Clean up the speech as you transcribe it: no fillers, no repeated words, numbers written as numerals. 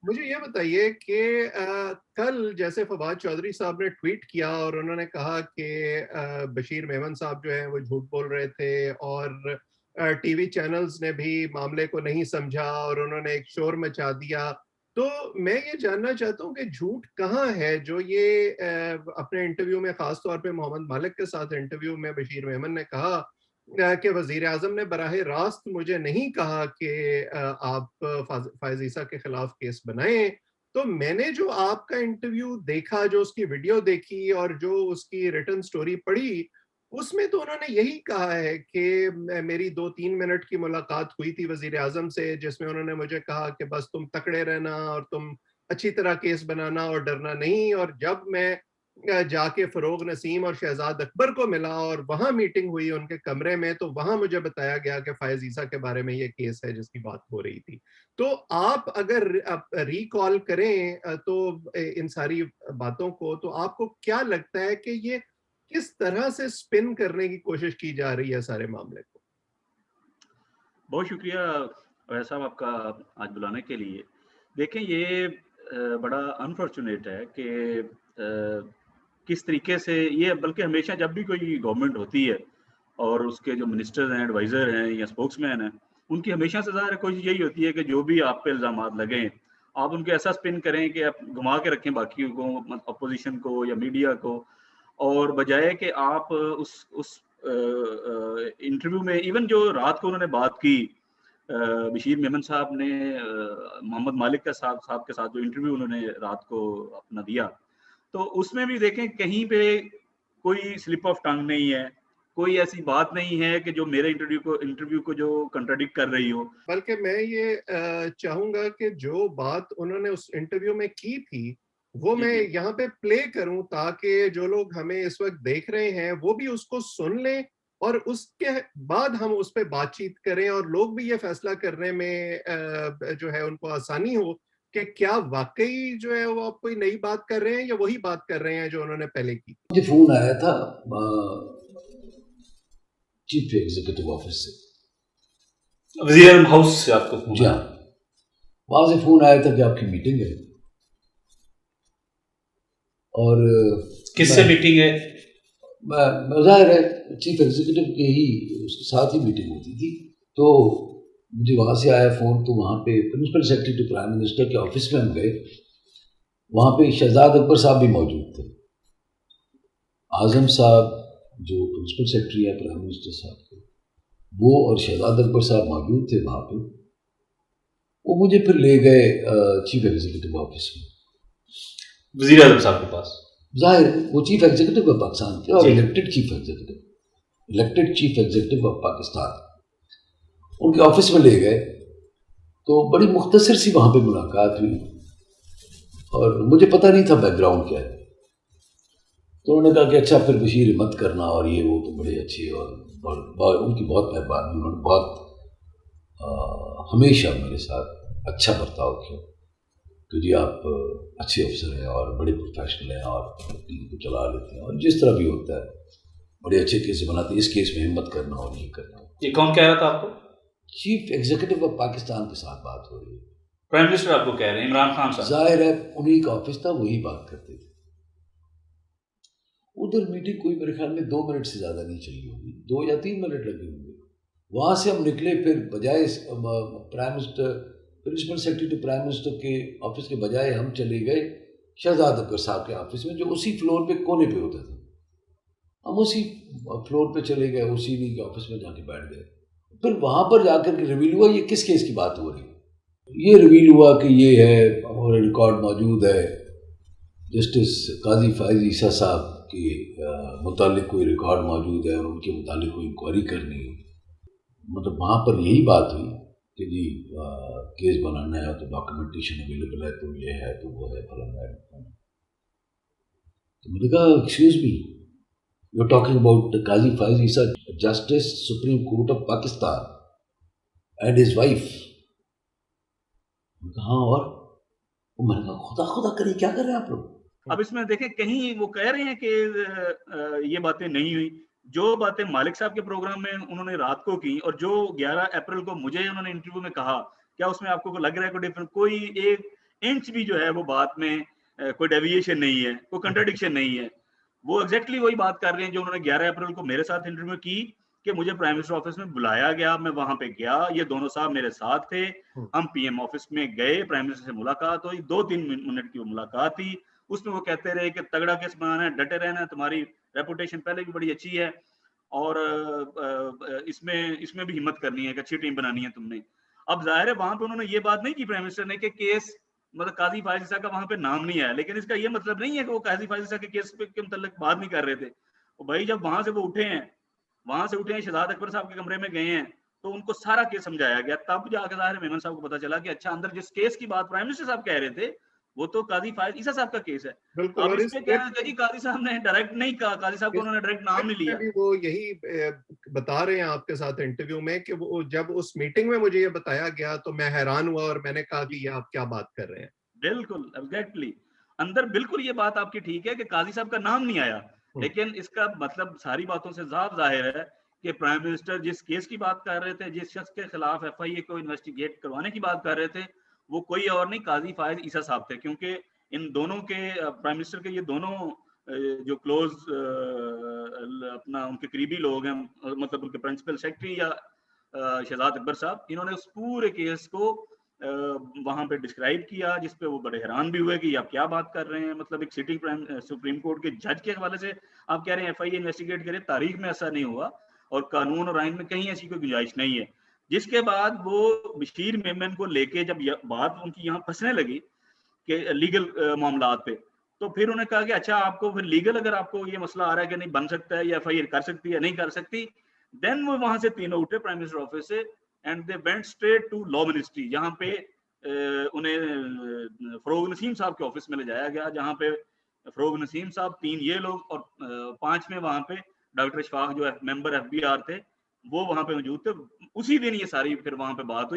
मुझे ये बताइए कि कल जैसे फवाद चौधरी साहब ने ट्वीट किया और उन्होंने कहा कि बशीर मेमन साहब जो है वो झूठ बोल रहे थे और टीवी चैनल्स ने भी मामले को नहीं समझा और उन्होंने एक शोर मचा दिया। तो मैं ये जानना चाहता हूँ कि झूठ कहाँ है जो ये अपने इंटरव्यू में खास तौर पे मोहम्मद मालिक के साथ इंटरव्यू में बशीर मेमन ने कहा कि वजीर आजम ने बराह रास्त मुझे नहीं कहा कि आप फायज ईसा के खिलाफ केस बनाएं। तो मैंने जो आपका इंटरव्यू देखा, जो उसकी वीडियो देखी और जो उसकी रिटन स्टोरी पढ़ी, उसमें तो उन्होंने यही कहा है कि मेरी 2-3 मिनट की मुलाकात हुई थी वजीर आजम से, जिसमें उन्होंने मुझे कहा कि बस तुम तकड़े रहना और तुम अच्छी तरह केस बनाना और डरना नहीं। और जब मैं जाके फरोग नसीम और शहजाद अकबर को मिला और वहां मीटिंग हुई उनके कमरे में, तो वहां मुझे बताया गया कि फायज ईसा के बारे में ये केस है जिसकी बात हो रही थी। तो आप अगर रिकॉल करें तो इन सारी बातों को, तो आपको क्या लगता है कि ये किस तरह से स्पिन करने की कोशिश की जा रही है सारे मामले को? बहुत शुक्रिया अवैध साहब आपका आज बुलाने के लिए। देखें ये बड़ा अनफॉर्चुनेट है कि किस तरीके से ये, बल्कि हमेशा जब भी कोई गवर्नमेंट होती है और उसके जो मिनिस्टर्स हैं, एडवाइज़र हैं या स्पोक्समैन हैं, उनकी हमेशा से ज़ाहिर कोशिश यही होती है कि जो भी आप पे इल्ज़ामात लगें, आप उनको ऐसा स्पिन करें कि आप घुमा के रखें बाकियों को, अपोज़िशन को या मीडिया को, और बजाय कि आप उस इंटरव्यू में इवन जो रात को उन्होंने बात की बशीर मेमन साहब ने मोहम्मद मालिक का साहब के साथ जो इंटरव्यू उन्होंने रात को अपना दिया, तो उसमें भी देखें कहीं पे कोई स्लिप ऑफ टंग नहीं है, कोई ऐसी बात नहीं है कि जो मेरे इंटरव्यू को जो कंट्राडिक्ट कर रही हो। बल्कि मैं ये चाहूंगा कि जो बात उन्होंने उस इंटरव्यू में की थी वो जी मैं जी। यहाँ पे प्ले करूं, ताकि जो लोग हमें इस वक्त देख रहे हैं वो भी उसको सुन लें और उसके बाद हम उस पर बातचीत करें और लोग भी ये फैसला करने में जो है उनको आसानी हो कि क्या वाकई जो है वो आप कोई नई बात कर रहे हैं या वही बात कर रहे हैं जो उन्होंने पहले की। मुझे फोन आया था चीफ एग्जीक्यूटिव ऑफिस से, वजीर हाउस से आपको फोन जी हाँ, वहां से फोन आया था कि आपकी मीटिंग है। और किससे मीटिंग है? जाहिर है चीफ एग्जीक्यूटिव के ही उसके साथ ही मीटिंग होती थी। तो मुझे वहाँ से आया फ़ोन, तो वहाँ पे principal secretary to prime minister के ऑफिस में हम गए। वहाँ पे शहजाद अकबर साहब भी मौजूद थे। आज़म साहब जो प्रिंसिपल सेक्रेटरी है प्राइम मिनिस्टर साहब के, वो और शहजाद अकबर साहब मौजूद थे वहाँ पे। वो मुझे फिर ले गए चीफ एग्जीक्यूटिव ऑफिस में, वजीर आजम साहब के पास। जाहिर वो चीफ एग्जीक्यूटिव ऑफ पाकिस्तान थे और elected chief executive of Pakistan, उनके ऑफिस में ले गए। तो बड़ी मुख्तसर सी वहाँ पे मुलाकात हुई और मुझे पता नहीं था बैकग्राउंड क्या है। तो उन्होंने कहा कि अच्छा फिर बशीर मत करना और ये वो, तो बड़े अच्छे और उनकी बहुत मेहरबानी, उन्होंने बहुत हमेशा मेरे साथ अच्छा बर्ताव किया कि जी आप अच्छे अफसर हैं और बड़े प्रोफेशनल हैं और टीम को चला लेते हैं और जिस तरह भी होता है बड़े अच्छे केस बनाते हैं, इस केस में हिम्मत करना और ये करना। ये कौन कह रहा था आपको? चीफ एग्जीक्यूटिव ऑफ पाकिस्तान के साथ बात हो रही है। प्राइम मिनिस्टर आपको कह रहे हैं, इमरान खान साहब? जाहिर है उन्हीं का ऑफिस था, वही बात करते थे। उधर मीटिंग कोई मेरे ख्याल में 2 मिनट से ज़्यादा नहीं चली होगी, 2 या 3 मिनट लगे होंगे। वहाँ से हम निकले, फिर बजाय prime minister principal secretary to prime minister के ऑफिस के बजाय हम चले गए शहजाद अकबर साहब के ऑफिस में, जो उसी फ्लोर पे कोने पे होता था। हम उसी फ्लोर पे चले गए, उसी के ऑफिस में जाके बैठ गए। फिर वहाँ पर जाकर के रिवील हुआ ये किस केस की बात हो रही है। ये रिवील हुआ कि ये है, हमारा रिकॉर्ड मौजूद है, जस्टिस काजी फायज ईसा साहब के मुतालिक कोई रिकॉर्ड मौजूद है और उनके मुतालिक कोई इंक्वायरी करनी है। मतलब वहाँ पर यही बात हुई कि जी केस बनाना है तो डॉक्यूमेंटेशन अवेलेबल है, तो ये है तो वो है, फलाना है। तो मैंने कहा excuse me, you are talking about Qazi Faez Isa, justice supreme court of Pakistan and his wife. हाँ, और मैंने कहा खुदा खुदा करिए, क्या कर रहे हैं आप लोग? अब इसमें देखें कहीं वो कह रहे हैं कि ये बातें नहीं हुई। जो बातें मालिक साहब के प्रोग्राम में उन्होंने रात को की और जो 11 अप्रैल को मुझे उन्होंने इंटरव्यू में कहा, क्या उसमें आपको लग रहा है कोई डिफरेंस? कोई इंच भी जो है वो बात में कोई डेविएशन नहीं है, कोई कंट्राडिक्शन नहीं है। वो एग्जैक्टली वही बात कर रहे हैं जो उन्होंने 11 अप्रैल को मेरे साथ इंटरव्यू की कि मुझे प्राइम मिनिस्टर ऑफिस में बुलाया गया, मैं वहां पे गया, ये दोनों साहब मेरे साथ थे, हम पीएम ऑफिस में गए, प्राइम मिनिस्टर से मुलाकात हुई, 2-3 मिनट की वो मुलाकात थी। उसमें वो कहते रहे कि तगड़ा केस बनाना है, डटे रहना है, तुम्हारी रेपुटेशन पहले भी बड़ी अच्छी है और इसमें भी हिम्मत करनी है कि अच्छी टीम बनानी है तुमने। अब जाहिर है वहां पे उन्होंने ये बात नहीं की प्राइम मिनिस्टर ने कि केस मतलब काजी फायज ईसा का वहां पे नाम नहीं आया, लेकिन इसका ये मतलब नहीं है कि वो काजी फायज ईसा के केस के मतलब बात नहीं कर रहे थे। तो भाई जब वहां से वो उठे हैं, शहजाद अकबर साहब के कमरे में गए हैं, तो उनको सारा केस समझाया गया, तब जाकर जाहिर मेमन साहब को पता चला कि अच्छा अंदर जिस केस की बात प्राइम मिनिस्टर साहब कह रहे थे वो तो काजी फायज ईसा साहब का केस है। बिल्कुल। अब और इसमें क्या है जी, काजी साहब ने डायरेक्ट नहीं कहा, काजी साहब को उन्होंने डायरेक्ट नाम नहीं लिया। भी वो यही बता रहे हैं आपके साथ इंटरव्यू में कि वो जब उस मीटिंग में मुझे ये बताया गया तो मैं हैरान हुआ और मैंने कहा कि ये आप क्या बात कर रहे हैं। बिल्कुल एग्जैक्टली, अंदर बिल्कुल ये बात आपकी ठीक है कि काजी साहब का नाम नहीं आया, लेकिन इसका मतलब सारी बातों से साफ जाहिर है कि प्राइम मिनिस्टर जिस केस की बात कर रहे थे, जिस शख्स के खिलाफ एफआईए को इन्वेस्टिगेट करवाने की बात कर रहे थे, वो कोई और नहीं काजी फायज ईसा साहब थे। क्योंकि इन दोनों के प्राइम मिनिस्टर के ये दोनों जो क्लोज अपना उनके करीबी लोग हैं, मतलब उनके प्रिंसिपल सेक्रेटरी या शहजाद अकबर साहब, इन्होंने उस पूरे केस को वहां पे डिस्क्राइब किया, जिसपे वो बड़े हैरान भी हुए कि आप क्या बात कर रहे हैं, मतलब एक सिटिंग सुप्रीम कोर्ट के जज के हवाले से आप कह रहे हैं एफआईए इन्वेस्टिगेट करें, तारीख में ऐसा नहीं हुआ और कानून और आइन में कहीं ऐसी कोई गुंजाइश नहीं है। जिसके बाद वो बशीर मेमन को लेके जब बात उनकी यहाँ फंसने लगी कि लीगल मामलात पे, तो फिर उन्होंने कहा कि अच्छा आपको फिर लीगल अगर आपको ये मसला आ रहा है कि नहीं बन सकता है या एफआईआर कर सकती है नहीं कर सकती, देन वो वहां से तीनों उठे प्राइम मिनिस्टर ऑफिस से and they went straight to law ministry, जहाँ पे उन्हें फरोग नसीम साहब के ऑफिस में ले जाया गया, जहाँ पे फरोग नसीम साहब, 3 ये लोग और 5वें वहां पे डॉक्टर इशफाक जो मेंबर एफबीआर थे वो वहां पे मौजूद थे। उसी दिन ये सारी फिर वहां पे बात हुई।